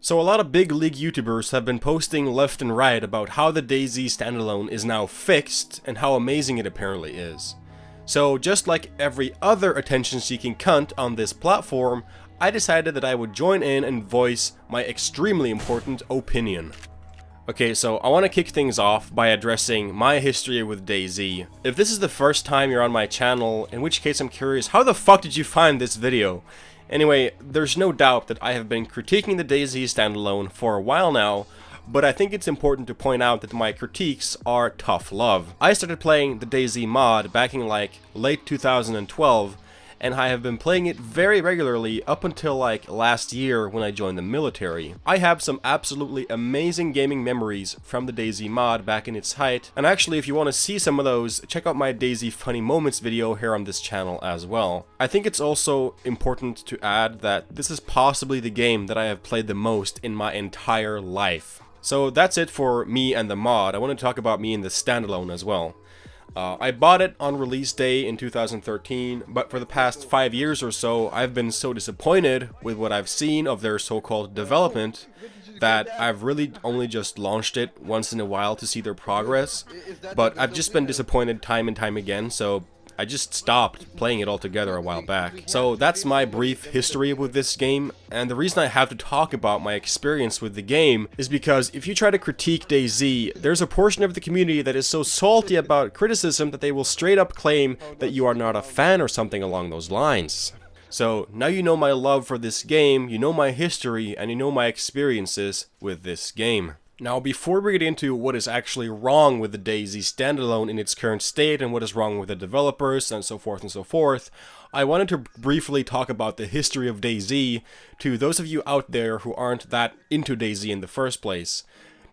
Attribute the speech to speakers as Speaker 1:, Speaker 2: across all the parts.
Speaker 1: So a lot of big league YouTubers have been posting left and right about how the DayZ standalone is now fixed and how amazing it apparently is. So just like every other attention-seeking cunt on this platform, I decided that I would join in and voice my extremely important opinion. Okay, so I want to kick things off by addressing my history with DayZ. If this is the first time you're on my channel, in which case I'm curious, how the fuck did you find this video? Anyway, there's no doubt that I have been critiquing the DayZ standalone for a while now, but I think it's important to point out that my critiques are tough love. I started playing the DayZ mod back in like late 2012, and I have been playing it very regularly up until like last year when I joined the military. I have some absolutely amazing gaming memories from the DayZ mod back in its height, and actually if you want to see some of those, check out my DayZ Funny Moments video here on this channel as well. I think it's also important to add that this is possibly the game that I have played the most in my entire life. So that's it for me and the mod. I want to talk about me and the standalone as well. I bought it on release day in 2013, but for the past 5 years or so, I've been so disappointed with what I've seen of their so-called development that I've really only just launched it once in a while to see their progress, but I've just been disappointed time and time again, so I just stopped playing it altogether a while back. So that's my brief history with this game, and the reason I have to talk about my experience with the game is because if you try to critique DayZ, there's a portion of the community that is so salty about criticism that they will straight up claim that you are not a fan or something along those lines. So now you know my love for this game, you know my history, and you know my experiences with this game. Now, before we get into what is actually wrong with the DayZ standalone in its current state and what is wrong with the developers and so forth, I wanted to briefly talk about the history of DayZ to those of you out there who aren't that into DayZ in the first place.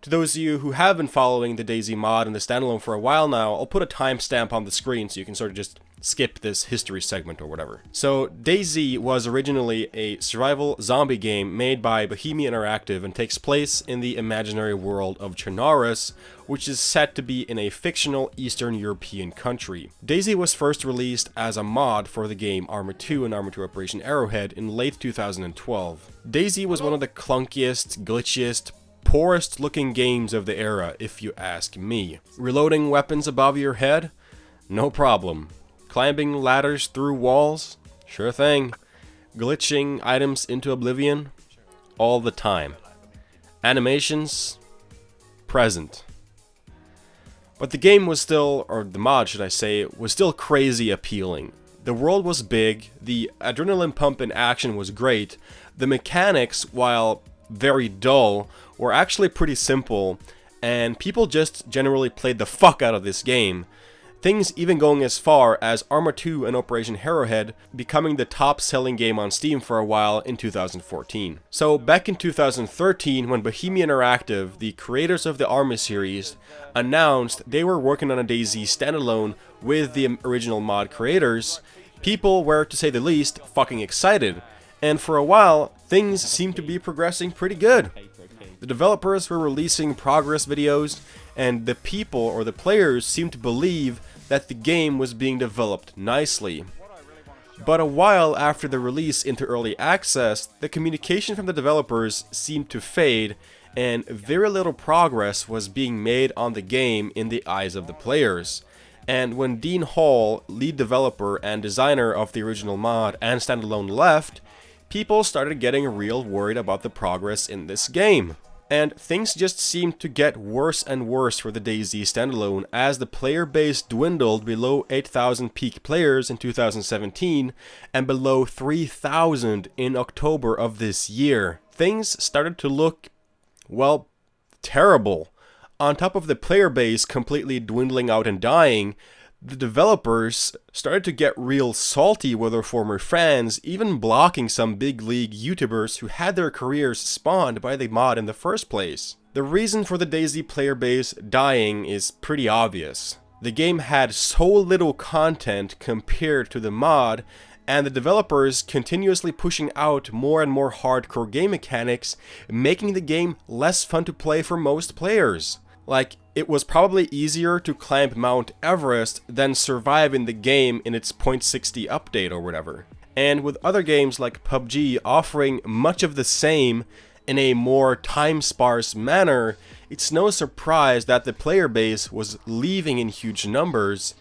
Speaker 1: To those of you who have been following the DayZ mod and the standalone for a while now, I'll put a timestamp on the screen so you can sort of just skip this history segment or whatever. So DayZ was originally a survival zombie game made by Bohemia Interactive and takes place in the imaginary world of Chernarus, which is set to be in a fictional Eastern European country. DayZ was first released as a mod for the game Arma 2 and Arma 2 Operation Arrowhead in late 2012. DayZ was one of the clunkiest, glitchiest, poorest looking games of the era, if you ask me. Reloading weapons above your head? No problem. Climbing ladders through walls? Sure thing. Glitching items into oblivion? All the time. Animations? Present. But the game was still, or the mod should I say, was still crazy appealing. The world was big, the adrenaline pump in action was great, the mechanics, while very dull, were actually pretty simple, and people just generally played the fuck out of this game. Things even going as far as Arma 2 and Operation Arrowhead becoming the top selling game on Steam for a while in 2014. So back in 2013, when Bohemia Interactive, the creators of the Arma series, announced they were working on a DayZ standalone with the original mod creators, people were, to say the least, fucking excited. And for a while, things seemed to be progressing pretty good. The developers were releasing progress videos, and the people or the players seemed to believe that the game was being developed nicely. But a while after the release into early access, the communication from the developers seemed to fade, and very little progress was being made on the game in the eyes of the players. And when Dean Hall, lead developer and designer of the original mod and standalone, left, people started getting real worried about the progress in this game. And things just seemed to get worse and worse for the DayZ standalone as the player base dwindled below 8,000 peak players in 2017 and below 3,000 in October of this year. Things started to look, well, terrible. On top of the player base completely dwindling out and dying, the developers started to get real salty with their former fans, even blocking some big league YouTubers who had their careers spawned by the mod in the first place. The reason for the DayZ player base dying is pretty obvious. The game had so little content compared to the mod, and the developers continuously pushing out more and more hardcore game mechanics, making the game less fun to play for most players. Like, it was probably easier to climb Mount Everest than survive in the game in its .60 update or whatever. And with other games like PUBG offering much of the same in a more time-sparse manner, it's no surprise that the player base was leaving in huge numbers,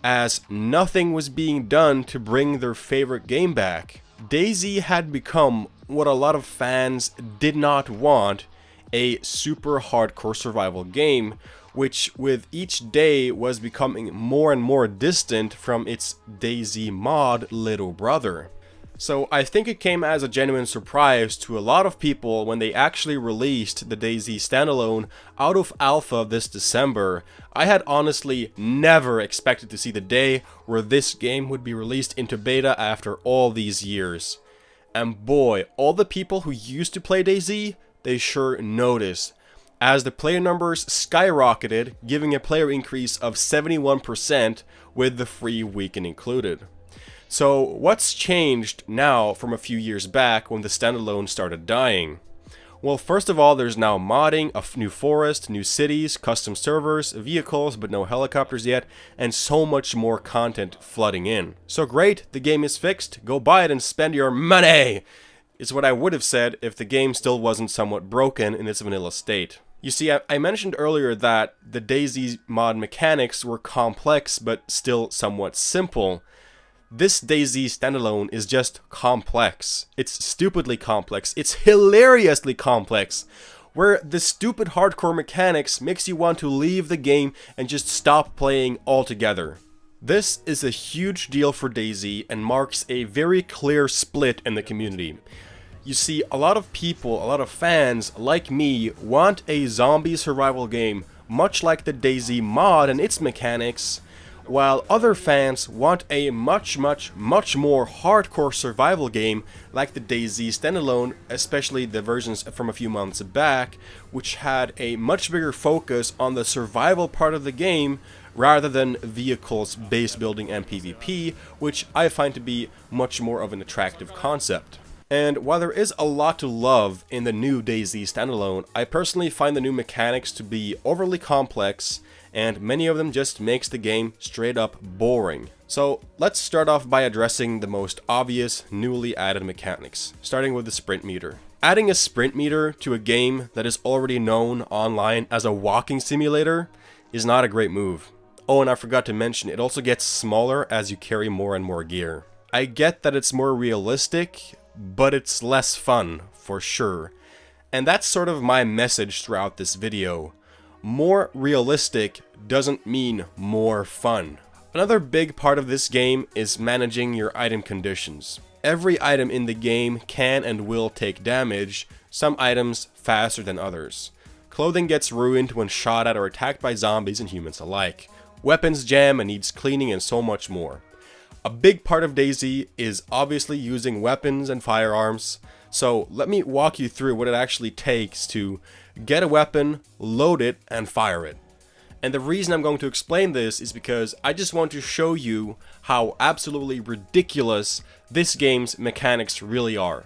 Speaker 1: as nothing was being done to bring their favorite game back. DayZ had become what a lot of fans did not want, a super hardcore survival game, which with each day was becoming more and more distant from its DayZ mod little brother. So I think it came as a genuine surprise to a lot of people when they actually released the DayZ standalone out of alpha this December. I had honestly never expected to see the day where this game would be released into beta after all these years. And boy, all the people who used to play DayZ, they sure noticed, as the player numbers skyrocketed, giving a player increase of 71% with the free weekend included. So what's changed now from a few years back when the standalone started dying? Well, first of all, there's now modding, a new forest, new cities, custom servers, vehicles but no helicopters yet, and so much more content flooding in. So great, the game is fixed, go buy it and spend your money! Is what I would have said if the game still wasn't somewhat broken in its vanilla state. You see, I mentioned earlier that the DayZ mod mechanics were complex but still somewhat simple. This DayZ standalone is just complex. It's stupidly complex. It's hilariously complex. Where the stupid hardcore mechanics makes you want to leave the game and just stop playing altogether. This is a huge deal for DayZ and marks a very clear split in the community. You see, a lot of people, a lot of fans like me want a zombie survival game much like the DayZ mod and its mechanics, while other fans want a much more hardcore survival game like the DayZ standalone, especially the versions from a few months back, which had a much bigger focus on the survival part of the game rather than vehicles, base building and PvP, which I find to be much more of an attractive concept. And while there is a lot to love in the new DayZ standalone, I personally find the new mechanics to be overly complex, and many of them just makes the game straight up boring. So let's start off by addressing the most obvious newly added mechanics, starting with the sprint meter. Adding a sprint meter to a game that is already known online as a walking simulator is not a great move. Oh, and I forgot to mention, it also gets smaller as you carry more and more gear. I get that it's more realistic, but it's less fun, for sure. And that's sort of my message throughout this video. More realistic doesn't mean more fun. Another big part of this game is managing your item conditions. Every item in the game can and will take damage, some items faster than others. Clothing gets ruined when shot at or attacked by zombies and humans alike. Weapons jam and needs cleaning and so much more. A big part of DayZ is obviously using weapons and firearms, so let me walk you through what it actually takes to get a weapon, load it, and fire it. And the reason I'm going to explain this is because I just want to show you how absolutely ridiculous this game's mechanics really are.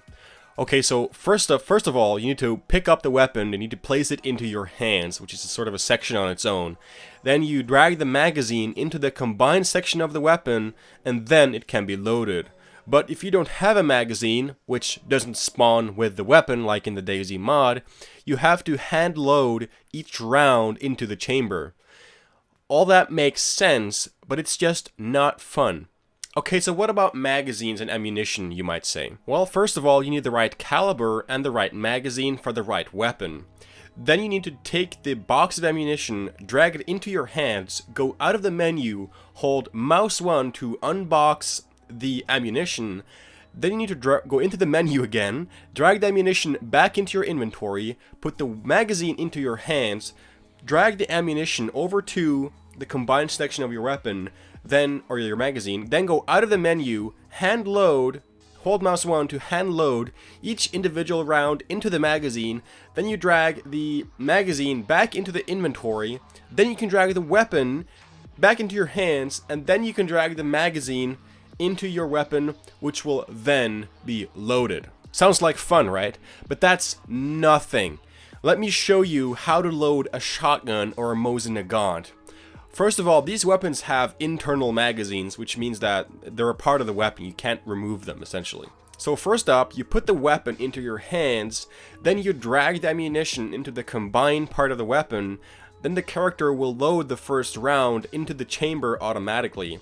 Speaker 1: Okay, so first of all, you need to pick up the weapon, you need to place it into your hands, which is sort of a section on its own. Then you drag the magazine into the combined section of the weapon, and then it can be loaded. But if you don't have a magazine, which doesn't spawn with the weapon like in the DayZ mod, you have to hand load each round into the chamber. All that makes sense, but it's just not fun. Okay, so what about magazines and ammunition, you might say? Well, first of all, you need the right caliber and the right magazine for the right weapon. Then you need to take the box of ammunition, drag it into your hands, go out of the menu, hold mouse 1 to unbox the ammunition. Then you need to go into the menu again, drag the ammunition back into your inventory, put the magazine into your hands, drag the ammunition over to the combined section of your weapon, or your magazine, then go out of the menu, hand load, hold mouse 1 to hand load each individual round into the magazine, then you drag the magazine back into the inventory, then you can drag the weapon back into your hands, and then you can drag the magazine into your weapon, which will then be loaded. Sounds like fun, right? But that's nothing. Let me show you how to load a shotgun or a Mosin Nagant. First of all, these weapons have internal magazines, which means that they're a part of the weapon. You can't remove them, essentially. So first up, you put the weapon into your hands, then you drag the ammunition into the combined part of the weapon, then the character will load the first round into the chamber automatically.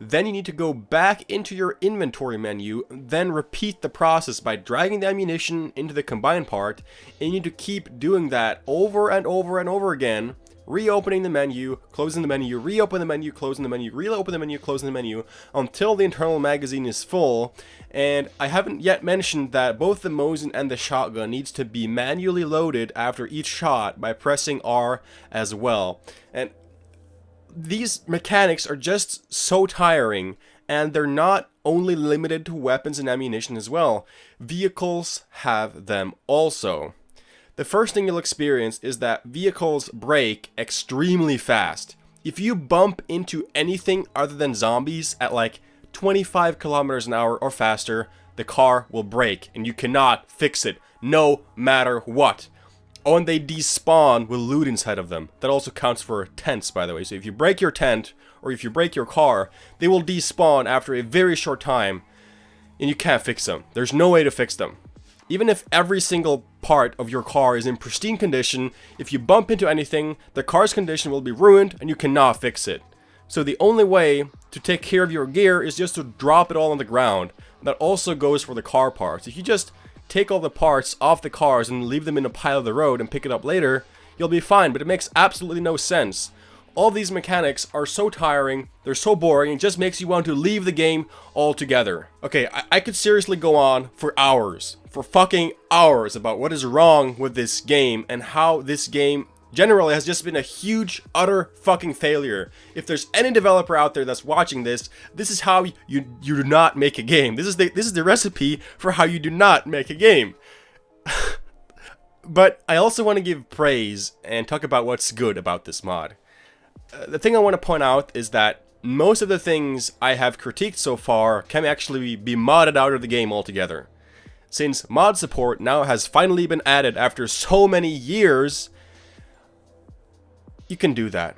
Speaker 1: Then you need to go back into your inventory menu, then repeat the process by dragging the ammunition into the combined part, and you need to keep doing that over and over and over again, reopening the menu, closing the menu, reopen the menu, closing the menu, reopen the menu, closing the menu, until the internal magazine is full. And I haven't yet mentioned that both the Mosin and the shotgun needs to be manually loaded after each shot by pressing R as well. And these mechanics are just so tiring, and they're not only limited to weapons and ammunition as well. Vehicles have them also. The first thing you'll experience is that vehicles brake extremely fast. If you bump into anything other than zombies at like 25 kilometers an hour or faster, the car will brake and you cannot fix it, no matter what. Oh, and they despawn with loot inside of them. That also counts for tents, by the way. So if you break your tent, or if you break your car, they will despawn after a very short time, and you can't fix them. There's no way to fix them. Even if every single part of your car is in pristine condition, if you bump into anything, the car's condition will be ruined and you cannot fix it. So the only way to take care of your gear is just to drop it all on the ground. That also goes for the car parts. If you just take all the parts off the cars and leave them in a pile of the road and pick it up later, you'll be fine, but it makes absolutely no sense. All these mechanics are so tiring, they're so boring, it just makes you want to leave the game altogether. Okay, I could seriously go on for hours, for fucking hours, about what is wrong with this game and how this game generally has just been a huge, utter fucking failure. If there's any developer out there that's watching this, this is how you do not make a game. This is the recipe for how you do not make a game. But I also want to give praise and talk about what's good about this mod. The thing I want to point out is that most of the things I have critiqued so far can actually be modded out of the game altogether. Since mod support now has finally been added after so many years, you can do that.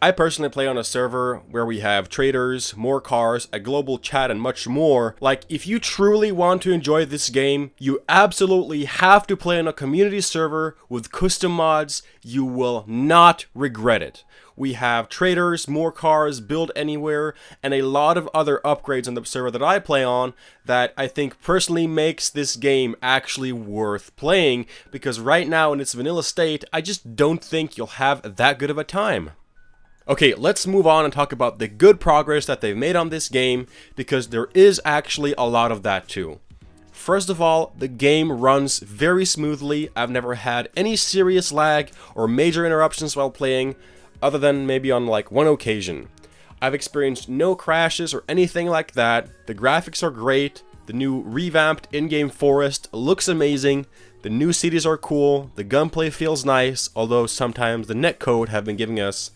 Speaker 1: I personally play on a server where we have traders, more cars, a global chat, and much more. Like, if you truly want to enjoy this game, you absolutely have to play on a community server with custom mods. You will not regret it. We have traders, more cars, build anywhere, and a lot of other upgrades on the server that I play on that I think personally makes this game actually worth playing, because right now in its vanilla state, I just don't think you'll have that good of a time. Okay, let's move on and talk about the good progress that they've made on this game, because there is actually a lot of that too. First of all, the game runs very smoothly. I've never had any serious lag or major interruptions while playing, other than maybe on like one occasion. I've experienced no crashes or anything like that. The graphics are great. The new revamped in-game forest looks amazing. The new cities are cool. The gunplay feels nice, although sometimes the netcode have been giving us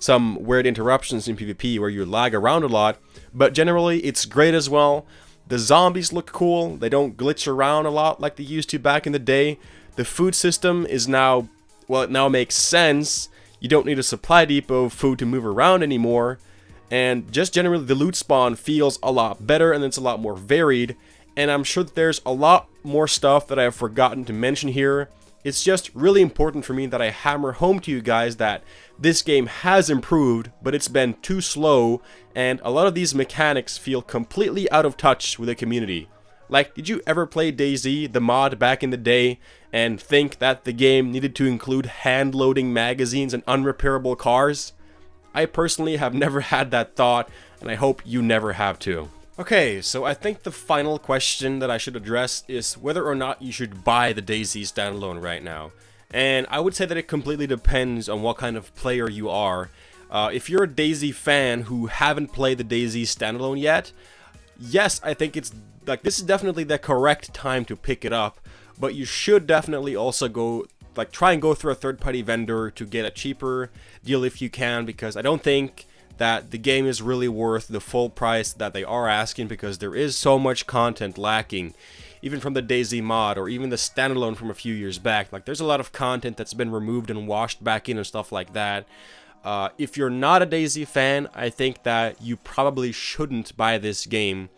Speaker 1: some weird interruptions in PvP where you lag around a lot, but generally it's great as well. The zombies look cool. They don't glitch around a lot like they used to back in the day. The food system is now, well, it now makes sense. You don't need a supply depot of food to move around anymore, and just generally the loot spawn feels a lot better and it's a lot more varied, and I'm sure that there's a lot more stuff that I have forgotten to mention here. It's just really important for me that I hammer home to you guys that this game has improved, but it's been too slow, and a lot of these mechanics feel completely out of touch with the community. Like, did you ever play DayZ, the mod back in the day, and think that the game needed to include hand-loading magazines and unrepairable cars? I personally have never had that thought, and I hope you never have too. Okay, so I think the final question that I should address is whether or not you should buy the DayZ standalone right now. And I would say that it completely depends on what kind of player you are. If you're a DayZ fan who haven't played the DayZ standalone yet, yes, I think it's like this is definitely the correct time to pick it up, but you should definitely also try and go through a third-party vendor to get a cheaper deal if you can, because I don't think that the game is really worth the full price that they are asking, because there is so much content lacking, even from the DayZ mod or even the standalone from a few years back. Like, there's a lot of content that's been removed and washed back in and stuff like that. If you're not a DayZ fan, I think that you probably shouldn't buy this game,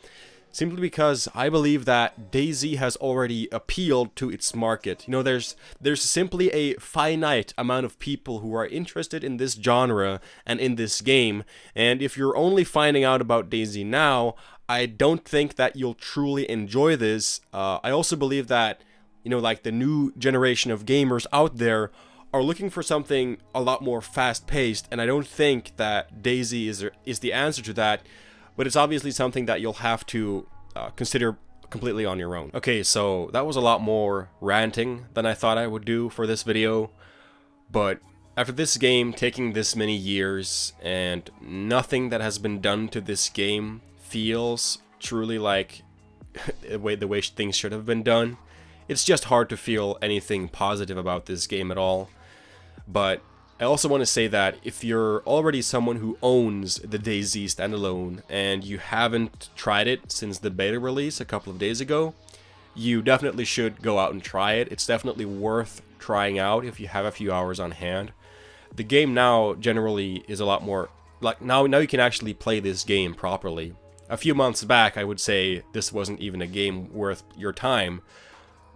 Speaker 1: simply because I believe that DayZ has already appealed to its market. You know, there's simply a finite amount of people who are interested in this genre and in this game, and if you're only finding out about DayZ now, I don't think that you'll truly enjoy this. I also believe that, you know, like the new generation of gamers out there are looking for something a lot more fast-paced, and I don't think that DayZ is the answer to that, but it's obviously something that you'll have to consider completely on your own. Okay, so that was a lot more ranting than I thought I would do for this video, but after this game taking this many years and nothing that has been done to this game feels truly like the way things should have been done, it's just hard to feel anything positive about this game at all. But I also want to say that if you're already someone who owns the DayZ standalone and you haven't tried it since the beta release a couple of days ago, you definitely should go out and try it. It's definitely worth trying out if you have a few hours on hand. The game now generally is a lot more, like now you can actually play this game properly. A few months back I would say this wasn't even a game worth your time,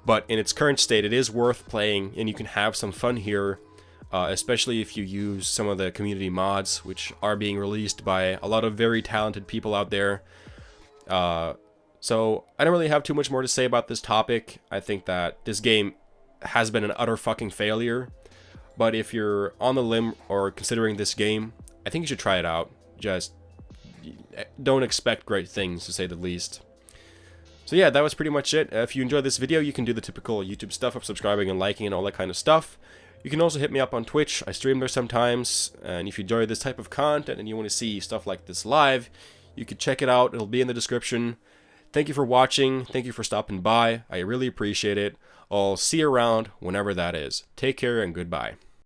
Speaker 1: but in its current state it is worth playing and you can have some fun here. Especially if you use some of the community mods, which are being released by a lot of very talented people out there. So I don't really have too much more to say about this topic. I think that this game has been an utter fucking failure. But if you're on the limb or considering this game, I think you should try it out. Just don't expect great things, to say the least. So yeah, that was pretty much it. If you enjoyed this video, you can do the typical YouTube stuff of subscribing and liking and all that kind of stuff. You can also hit me up on Twitch. I stream there sometimes, and if you enjoy this type of content and you want to see stuff like this live, you can check it out. It'll be in the description. Thank you for watching. Thank you for stopping by. I really appreciate it. I'll see you around whenever that is. Take care and goodbye.